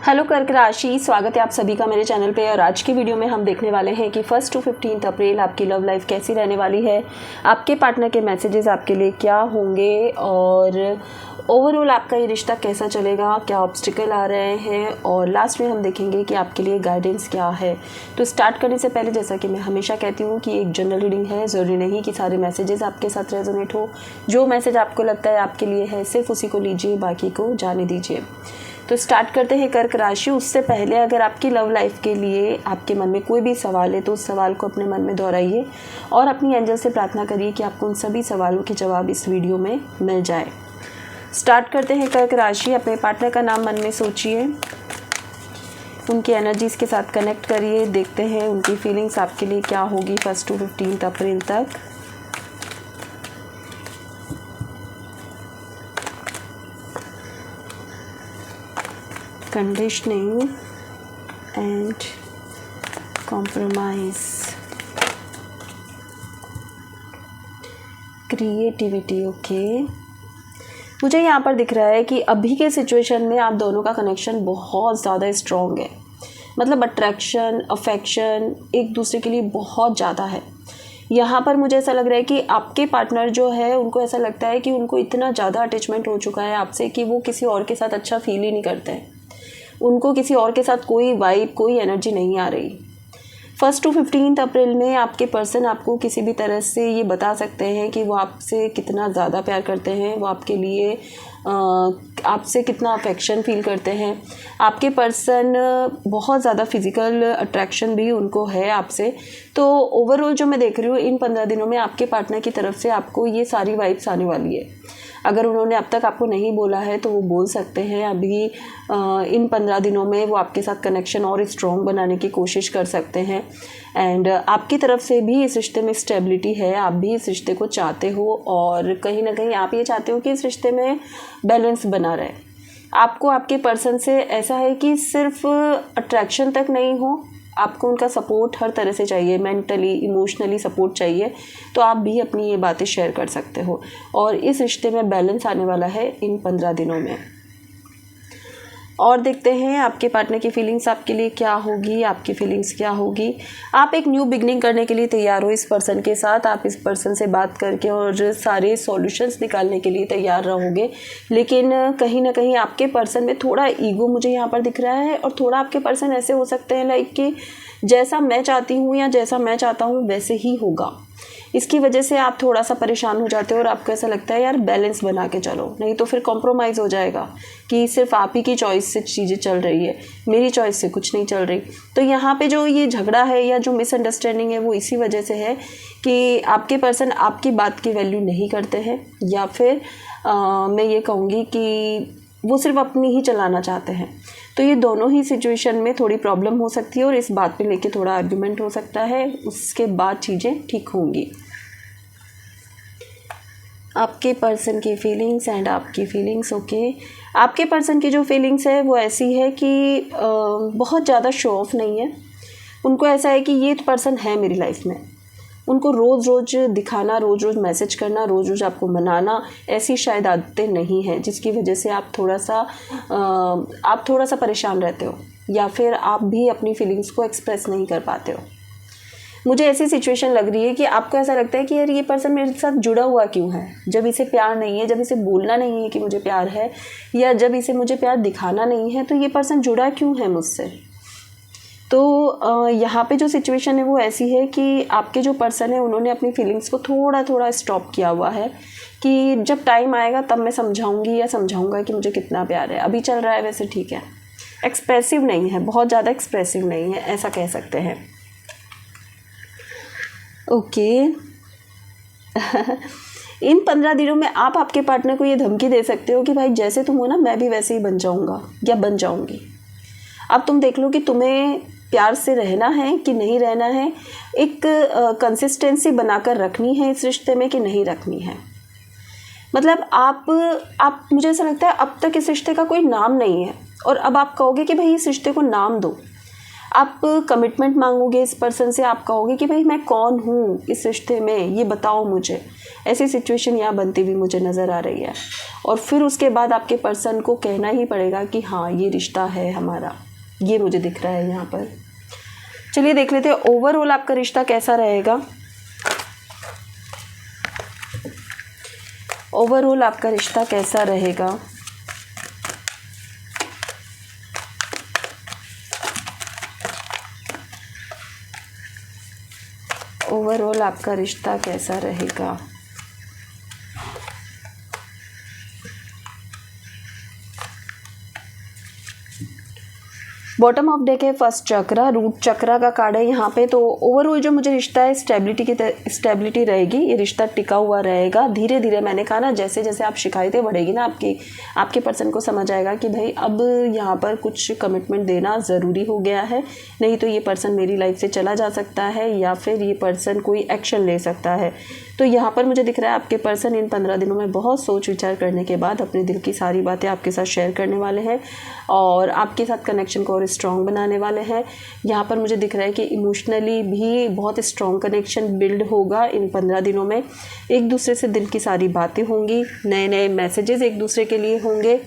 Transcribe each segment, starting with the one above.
Hello कर्क राशि, स्वागत है आप सभी का मेरे चैनल पे। और आज की वीडियो में हम देखने वाले हैं कि 1 to 15 अप्रैल आपकी लव लाइफ कैसी रहने वाली है, आपके पार्टनर के मैसेजेस आपके लिए क्या होंगे और ओवरऑल आपका ये रिश्ता कैसा चलेगा, क्या ऑब्स्टिकल आ रहे हैं और लास्ट में हम देखेंगे कि आपके लिए गाइडेंस क्या है। तो स्टार्ट करने से पहले जैसा कि मैं हमेशा कहती हूँ कि एक जनरल रीडिंग है, ज़रूरी नहीं कि सारे मैसेजेस आपके साथ रेजोनेट हो। जो मैसेज आपको लगता है आपके लिए है सिर्फ उसी को लीजिए, बाकी को जाने दीजिए। तो स्टार्ट करते हैं कर्क राशि। उससे पहले अगर आपकी लव लाइफ के लिए आपके मन में कोई भी सवाल है तो उस सवाल को अपने मन में दोहराइए और अपनी एंजल से प्रार्थना करिए कि आपको उन सभी सवालों के जवाब इस वीडियो में मिल जाए। स्टार्ट करते हैं कर्क राशि। अपने पार्टनर का नाम मन में सोचिए, उनकी एनर्जीज़ के साथ कनेक्ट करिए। देखते हैं उनकी फीलिंग्स आपके लिए क्या होगी 1 to 15 अप्रैल तक। Conditioning and compromise, creativity. Okay, मुझे यहाँ पर दिख रहा है कि अभी के सिचुएशन में आप दोनों का कनेक्शन बहुत ज़्यादा स्ट्रॉन्ग है। मतलब अट्रैक्शन, अफेक्शन एक दूसरे के लिए बहुत ज़्यादा है। यहाँ पर मुझे ऐसा लग रहा है कि आपके पार्टनर जो है उनको ऐसा लगता है कि उनको इतना ज़्यादा अटैचमेंट हो चुका है आपसे कि वो किसी और के साथ अच्छा फील ही नहीं करते हैं। उनको किसी और के साथ कोई वाइब, कोई एनर्जी नहीं आ रही। 1 to 15 अप्रैल में आपके पर्सन आपको किसी भी तरह से ये बता सकते हैं कि वो आपसे कितना ज़्यादा प्यार करते हैं, वो आपके लिए आपसे कितना अफेक्शन फील करते हैं। आपके पर्सन बहुत ज़्यादा फिज़िकल अट्रैक्शन भी उनको है आपसे। तो ओवरऑल जो मैं देख रही हूँ इन 15 दिनों में आपके पार्टनर की तरफ से आपको ये सारी वाइब्स आने वाली है। अगर उन्होंने अब तक आपको नहीं बोला है तो वो बोल सकते हैं। अभी इन 15 दिनों में वो आपके साथ कनेक्शन और स्ट्रॉन्ग बनाने की कोशिश कर सकते हैं। एंड आपकी तरफ से भी इस रिश्ते में स्टेबिलिटी है, आप भी इस रिश्ते को चाहते हो और कहीं ना कहीं आप ये चाहते हो कि इस रिश्ते में बैलेंस बना रहे। आपको आपके पर्सन से ऐसा है कि सिर्फ अट्रैक्शन तक नहीं हो, आपको उनका सपोर्ट हर तरह से चाहिए, मेंटली, इमोशनली सपोर्ट चाहिए। तो आप भी अपनी ये बातें शेयर कर सकते हो और इस रिश्ते में बैलेंस आने वाला है इन 15 दिनों में। और देखते हैं आपके पार्टनर की फीलिंग्स आपके लिए क्या होगी, आपकी फीलिंग्स क्या होगी। आप एक न्यू बिगनिंग करने के लिए तैयार हो इस पर्सन के साथ। आप इस पर्सन से बात करके और सारे सॉल्यूशंस निकालने के लिए तैयार रहोगे। लेकिन कहीं ना कहीं आपके पर्सन में थोड़ा ईगो मुझे यहाँ पर दिख रहा है और थोड़ा आपके पर्सन ऐसे हो सकते हैं लाइक कि जैसा मैं चाहती हूँ या जैसा मैं चाहता हूँ वैसे ही होगा। इसकी वजह से आप थोड़ा सा परेशान हो जाते हो और आपको ऐसा लगता है यार बैलेंस बना के चलो, नहीं तो फिर कॉम्प्रोमाइज़ हो जाएगा कि सिर्फ आप ही की चॉइस से चीज़ें चल रही है, मेरी चॉइस से कुछ नहीं चल रही। तो यहाँ पे जो ये झगड़ा है या जो मिसअंडरस्टैंडिंग है वो इसी वजह से है कि आपके पर्सन आपकी बात की वैल्यू नहीं करते हैं या फिर मैं ये कहूँगी कि वो सिर्फ अपनी ही चलाना चाहते हैं। तो ये दोनों ही सिचुएशन में थोड़ी प्रॉब्लम हो सकती है और इस बात पे लेके थोड़ा आर्ग्यूमेंट हो सकता है, उसके बाद चीज़ें ठीक होंगी। आपके पर्सन की फीलिंग्स एंड आपकी फीलिंग्स। ओके, आपके पर्सन की जो फीलिंग्स है वो ऐसी है कि बहुत ज़्यादा शो ऑफ नहीं है। उनको ऐसा है कि ये पर्सन है मेरी लाइफ में। उनको रोज़ रोज़ दिखाना, रोज़ रोज़ मैसेज करना, रोज़ रोज़ आपको मनाना, ऐसी शायद आदतें नहीं हैं जिसकी वजह से आप थोड़ा सा परेशान रहते हो या फिर आप भी अपनी फीलिंग्स को एक्सप्रेस नहीं कर पाते हो। मुझे ऐसी सिचुएशन लग रही है कि आपको ऐसा लगता है कि यार ये पर्सन मेरे साथ जुड़ा हुआ क्यों है, जब इसे प्यार नहीं है, जब इसे बोलना नहीं है कि मुझे प्यार है या जब इसे मुझे प्यार दिखाना नहीं है, तो ये पर्सन जुड़ा क्यों है मुझसे। तो यहाँ पे जो सिचुएशन है वो ऐसी है कि आपके जो पर्सन है उन्होंने अपनी फीलिंग्स को थोड़ा थोड़ा स्टॉप किया हुआ है कि जब टाइम आएगा तब मैं समझाऊंगी या समझाऊंगा कि मुझे कितना प्यार है। अभी चल रहा है वैसे ठीक है, एक्सप्रेसिव नहीं है, बहुत ज़्यादा एक्सप्रेसिव नहीं है, ऐसा कह सकते हैं। ओके इन 15 दिनों में आप आपके पार्टनर को ये धमकी दे सकते हो कि भाई जैसे तुम हो ना मैं भी वैसे ही बन जाऊंगा या बन जाऊंगी। अब तुम देख लो कि तुम्हें प्यार से रहना है कि नहीं रहना है, एक कंसिस्टेंसी बनाकर रखनी है इस रिश्ते में कि नहीं रखनी है। मतलब आप मुझे ऐसा लगता है अब तक इस रिश्ते का कोई नाम नहीं है और अब आप कहोगे कि भाई इस रिश्ते को नाम दो। आप कमिटमेंट मांगोगे इस पर्सन से, आप कहोगे कि भाई मैं कौन हूँ इस रिश्ते में, ये बताओ मुझे। ऐसी सिचुएशन यहाँ बनती हुई मुझे नज़र आ रही है। और फिर उसके बाद आपके पर्सन को कहना ही पड़ेगा कि हाँ ये रिश्ता है हमारा, ये मुझे दिख रहा है यहाँ पर। चलिए देख लेते हैं ओवरऑल आपका रिश्ता कैसा रहेगा। ओवरऑल आपका रिश्ता कैसा रहेगा। ओवरऑल आपका रिश्ता कैसा रहेगा। बॉटम ऑफ डेक है फर्स्ट चक्रा, रूट चक्रा का कार्ड है यहाँ पे। तो ओवरऑल जो मुझे रिश्ता है स्टेबिलिटी रहेगी, ये रिश्ता टिका हुआ रहेगा। धीरे धीरे, मैंने कहा ना, जैसे जैसे आप शिकायतें बढ़ेगी ना आपके पर्सन को समझ आएगा कि भाई अब यहाँ पर कुछ कमिटमेंट देना ज़रूरी हो गया है, नहीं तो ये पर्सन मेरी लाइफ से चला जा सकता है या फिर ये पर्सन कोई एक्शन ले सकता है। तो यहाँ पर मुझे दिख रहा है आपके पर्सन इन 15 दिनों में बहुत सोच विचार करने के बाद अपने दिल की सारी बातें आपके साथ शेयर करने वाले हैं और आपके साथ कनेक्शन को और स्ट्रॉन्ग बनाने वाले हैं। यहाँ पर मुझे दिख रहा है कि इमोशनली भी बहुत स्ट्रॉन्ग कनेक्शन बिल्ड होगा इन 15 दिनों में। एक दूसरे से दिल की सारी बातें होंगी, नए नए मैसेजेस एक दूसरे के लिए होंगे।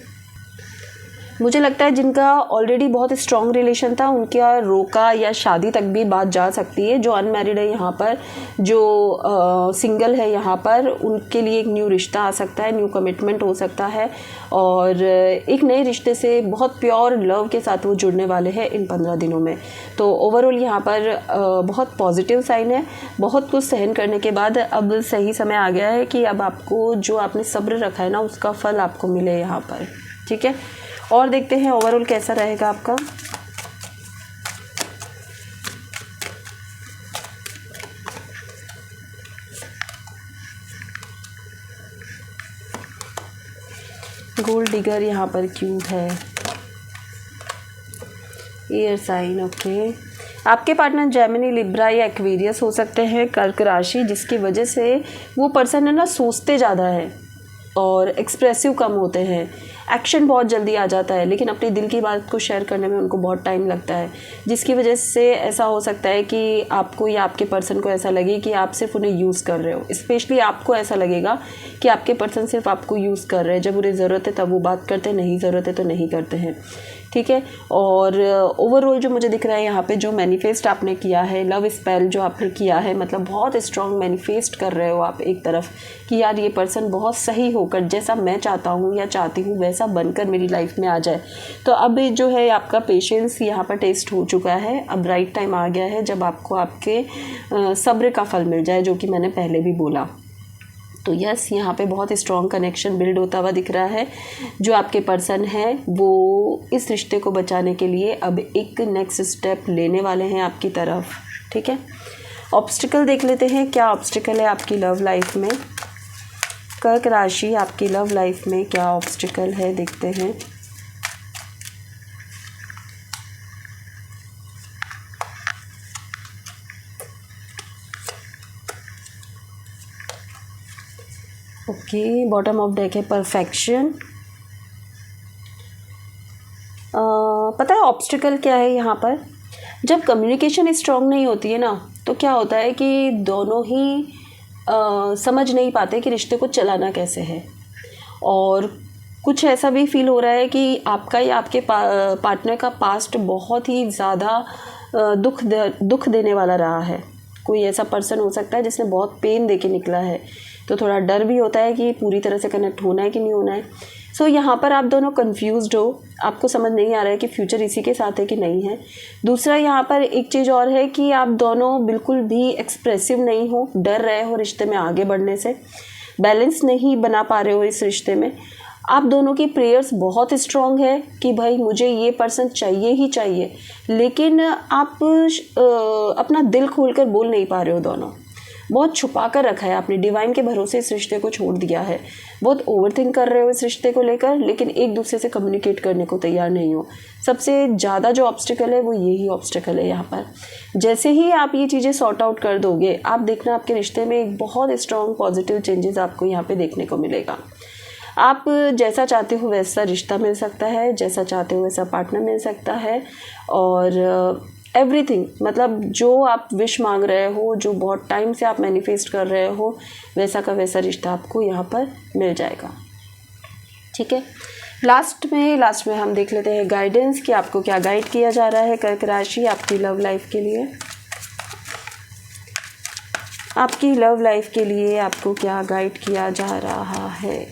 मुझे लगता है जिनका ऑलरेडी बहुत स्ट्रॉन्ग रिलेशन था उनका रोका या शादी तक भी बात जा सकती है। जो अनमैरिड है यहाँ पर, जो सिंगल है यहाँ पर, उनके लिए एक न्यू रिश्ता आ सकता है, न्यू कमिटमेंट हो सकता है और एक नए रिश्ते से बहुत प्योर लव के साथ वो जुड़ने वाले हैं इन 15 दिनों में। तो ओवरऑल यहाँ पर बहुत पॉजिटिव साइन है। बहुत कुछ सहन करने के बाद अब सही समय आ गया है कि अब आपको जो आपने सब्र रखा है ना उसका फल आपको मिले यहाँ पर। ठीक है, और देखते हैं ओवरऑल कैसा रहेगा आपका। गोल्ड डिगर यहाँ पर क्यों है। Air sign, okay. आपके पार्टनर जेमिनी, लिब्रा या एक्वेरियस हो सकते हैं, कर्क राशि, जिसकी वजह से वो पर्सन है ना सोचते ज़्यादा है और एक्सप्रेसिव कम होते हैं। एक्शन बहुत जल्दी आ जाता है लेकिन अपने दिल की बात को शेयर करने में उनको बहुत टाइम लगता है, जिसकी वजह से ऐसा हो सकता है कि आपको या आपके पर्सन को ऐसा लगे कि आप सिर्फ उन्हें यूज़ कर रहे हो। स्पेशली आपको ऐसा लगेगा कि आपके पर्सन सिर्फ आपको यूज़ कर रहे हैं। जब उन्हें ज़रूरत है तब वो बात करते हैं, नहीं ज़रूरत है तो नहीं करते हैं। ठीक है, और ओवरऑल जो मुझे दिख रहा है यहाँ पे, जो मैनिफेस्ट आपने किया है, लव स्पेल जो आपने किया है, मतलब बहुत स्ट्रॉन्ग मैनिफेस्ट कर रहे हो आप एक तरफ कि यार ये पर्सन बहुत सही होकर, जैसा मैं चाहता हूँ या चाहती हूँ वैसा बनकर मेरी लाइफ में आ जाए। तो अब जो है आपका पेशेंस यहाँ पर टेस्ट हो चुका है। अब राइट टाइम आ गया है जब आपको आपके सब्र का फल मिल जाए, जो कि मैंने पहले भी बोला। तो यस, यहाँ पे बहुत स्ट्रॉन्ग कनेक्शन बिल्ड होता हुआ दिख रहा है। जो आपके पर्सन है वो इस रिश्ते को बचाने के लिए अब एक नेक्स्ट स्टेप लेने वाले हैं आपकी तरफ। ठीक है, ऑब्स्टिकल देख लेते हैं, क्या ऑब्स्टिकल है आपकी लव लाइफ में। कर्क राशि, आपकी लव लाइफ में क्या ऑब्स्टिकल है, देखते हैं। ओके, बॉटम ऑफ डेक है परफेक्शन। पता है ऑब्स्टिकल क्या है यहाँ पर। जब कम्युनिकेशन स्ट्रॉन्ग नहीं होती है ना तो क्या होता है कि दोनों ही समझ नहीं पाते कि रिश्ते को चलाना कैसे है। और कुछ ऐसा भी फील हो रहा है कि आपका या आपके पार्टनर का पास्ट बहुत ही ज़्यादा दुख देने वाला रहा है। कोई ऐसा पर्सन हो सकता है जिसने बहुत पेन दे के निकला है। तो थोड़ा डर भी होता है कि पूरी तरह से कनेक्ट होना है कि नहीं होना है। सो यहाँ पर आप दोनों कंफ्यूज्ड हो, आपको समझ नहीं आ रहा है कि फ्यूचर इसी के साथ है कि नहीं है। दूसरा यहाँ पर एक चीज़ और है कि आप दोनों बिल्कुल भी एक्सप्रेसिव नहीं हो, डर रहे हो रिश्ते में आगे बढ़ने से, बैलेंस नहीं बना पा रहे हो इस रिश्ते में। आप दोनों की प्रेयर्स बहुत स्ट्रॉन्ग है कि भाई मुझे ये पर्सन चाहिए ही चाहिए, लेकिन आप अपना दिल खोलकर बोल नहीं पा रहे हो। दोनों बहुत छुपा कर रखा है आपने, डिवाइन के भरोसे इस रिश्ते को छोड़ दिया है। बहुत ओवरथिंक कर रहे हो इस रिश्ते को लेकर, लेकिन एक दूसरे से कम्युनिकेट करने को तैयार नहीं हो। सबसे ज़्यादा जो ऑब्स्टिकल है वो यही ऑब्स्टिकल है यहाँ पर। जैसे ही आप ये चीज़ें सॉर्ट आउट कर दोगे, आप देखना आपके रिश्ते में एक बहुत स्ट्रॉन्ग पॉजिटिव चेंजेस आपको यहाँ पर देखने को मिलेगा। आप जैसा चाहते हो वैसा रिश्ता मिल सकता है, जैसा चाहते हो वैसा पार्टनर मिल सकता है। और एवरीथिंग, मतलब जो आप विश मांग रहे हो, जो बहुत टाइम से आप मैनिफेस्ट कर रहे हो, वैसा का वैसा रिश्ता आपको यहाँ पर मिल जाएगा। ठीक है, लास्ट में हम देख लेते हैं गाइडेंस कि आपको क्या गाइड किया जा रहा है कर्क राशि आपकी लव लाइफ के लिए। आपकी लव लाइफ के लिए आपको क्या गाइड किया जा रहा है।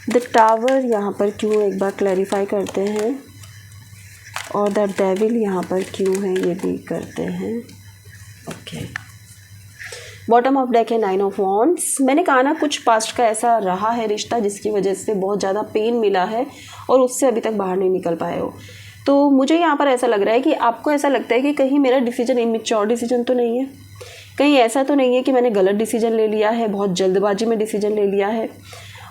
द टावर यहाँ पर क्यों, एक बार क्लैरिफाई करते हैं, और द डेविल यहाँ पर क्यों है ये भी करते हैं। ओके, बॉटम ऑफ डेक है 9 ऑफ वॉन्ड्स। मैंने कहा ना कुछ पास्ट का ऐसा रहा है रिश्ता जिसकी वजह से बहुत ज़्यादा पेन मिला है और उससे अभी तक बाहर नहीं निकल पाए हो। तो मुझे यहाँ पर ऐसा लग रहा है कि आपको ऐसा लगता है कि कहीं मेरा डिसीजन इमेच्योर डिसीजन तो नहीं है, कहीं ऐसा तो नहीं है कि मैंने गलत डिसीजन ले लिया है, बहुत जल्दबाजी में डिसीजन ले लिया है।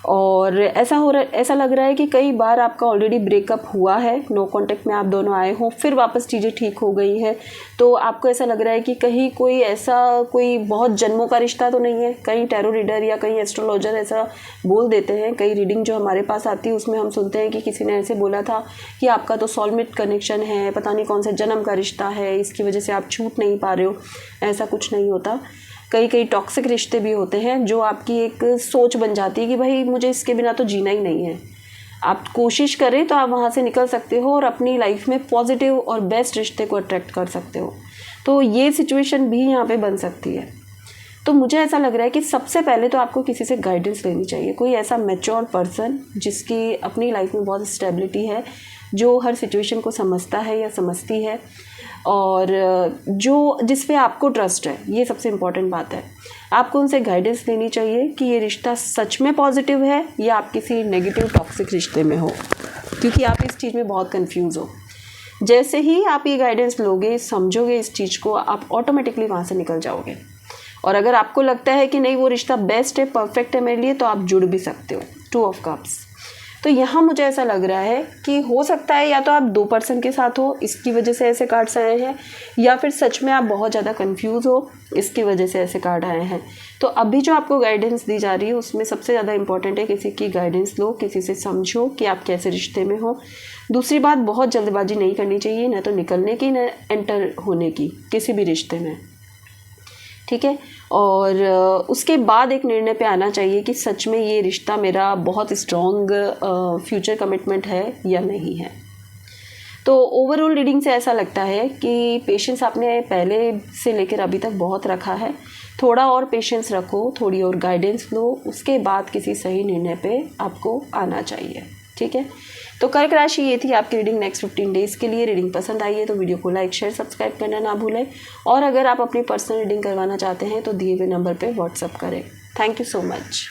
और ऐसा लग रहा है कि कई बार आपका ऑलरेडी ब्रेकअप हुआ है, नो कांटेक्ट में आप दोनों आए हो, फिर वापस चीज़ें ठीक हो गई हैं। तो आपको ऐसा लग रहा है कि कहीं कोई बहुत जन्मों का रिश्ता तो नहीं है। कई टैरो रीडर या कई एस्ट्रोलॉजर ऐसा बोल देते हैं, कई रीडिंग जो हमारे पास आती है उसमें हम सुनते हैं कि किसी ने ऐसे बोला था कि आपका तो सोलमेट कनेक्शन है, पता नहीं कौन से जन्म का रिश्ता है, इसकी वजह से आप छूट नहीं पा रहे हो। ऐसा कुछ नहीं होता। कई टॉक्सिक रिश्ते भी होते हैं जो आपकी एक सोच बन जाती है कि भाई मुझे इसके बिना तो जीना ही नहीं है। आप कोशिश करें तो आप वहाँ से निकल सकते हो और अपनी लाइफ में पॉजिटिव और बेस्ट रिश्ते को अट्रैक्ट कर सकते हो। तो ये सिचुएशन भी यहाँ पे बन सकती है। तो मुझे ऐसा लग रहा है कि सबसे पहले तो आपको किसी से गाइडेंस लेनी चाहिए, कोई ऐसा मैच्योर पर्सन जिसकी अपनी लाइफ में बहुत स्टेबिलिटी है, जो हर सिचुएशन को समझता है या समझती है, और जिस पे आपको ट्रस्ट है। ये सबसे इम्पॉर्टेंट बात है। आपको उनसे गाइडेंस लेनी चाहिए कि ये रिश्ता सच में पॉजिटिव है या आप किसी नेगेटिव टॉक्सिक रिश्ते में हो, क्योंकि आप इस चीज़ में बहुत कंफ्यूज हो। जैसे ही आप ये गाइडेंस लोगे, समझोगे इस चीज़ को, आप ऑटोमेटिकली वहाँ से निकल जाओगे। और अगर आपको लगता है कि नहीं वो रिश्ता बेस्ट है, परफेक्ट है मेरे लिए, तो आप जुड़ भी सकते हो। 2 ऑफ कप्स। तो यहाँ मुझे ऐसा लग रहा है कि हो सकता है या तो आप 2 पर्सन के साथ हो, इसकी वजह से ऐसे कार्ड्स आए हैं, या फिर सच में आप बहुत ज़्यादा कंफ्यूज हो, इसकी वजह से ऐसे कार्ड आए हैं। तो अभी जो आपको गाइडेंस दी जा रही है उसमें सबसे ज़्यादा इंपॉर्टेंट है किसी की गाइडेंस लो, किसी से समझो कि आप कैसे रिश्ते में हो। दूसरी बात, बहुत जल्दबाजी नहीं करनी चाहिए, ना तो निकलने की ना एंटर होने की किसी भी रिश्ते में। ठीक है, और उसके बाद एक निर्णय पे आना चाहिए कि सच में ये रिश्ता मेरा बहुत स्ट्रॉन्ग फ्यूचर कमिटमेंट है या नहीं है। तो ओवरऑल रीडिंग से ऐसा लगता है कि पेशेंस आपने पहले से लेकर अभी तक बहुत रखा है। थोड़ा और पेशेंस रखो, थोड़ी और गाइडेंस लो, उसके बाद किसी सही निर्णय पे आपको आना चाहिए। ठीक है, तो कर्क राशि ये थी आपकी रीडिंग नेक्स्ट 15 डेज़ के लिए। रीडिंग पसंद आई है तो वीडियो को लाइक शेयर सब्सक्राइब करना ना भूलें, और अगर आप अपनी पर्सनल रीडिंग करवाना चाहते हैं तो दिए हुए नंबर पे व्हाट्सअप करें। Thank you so much.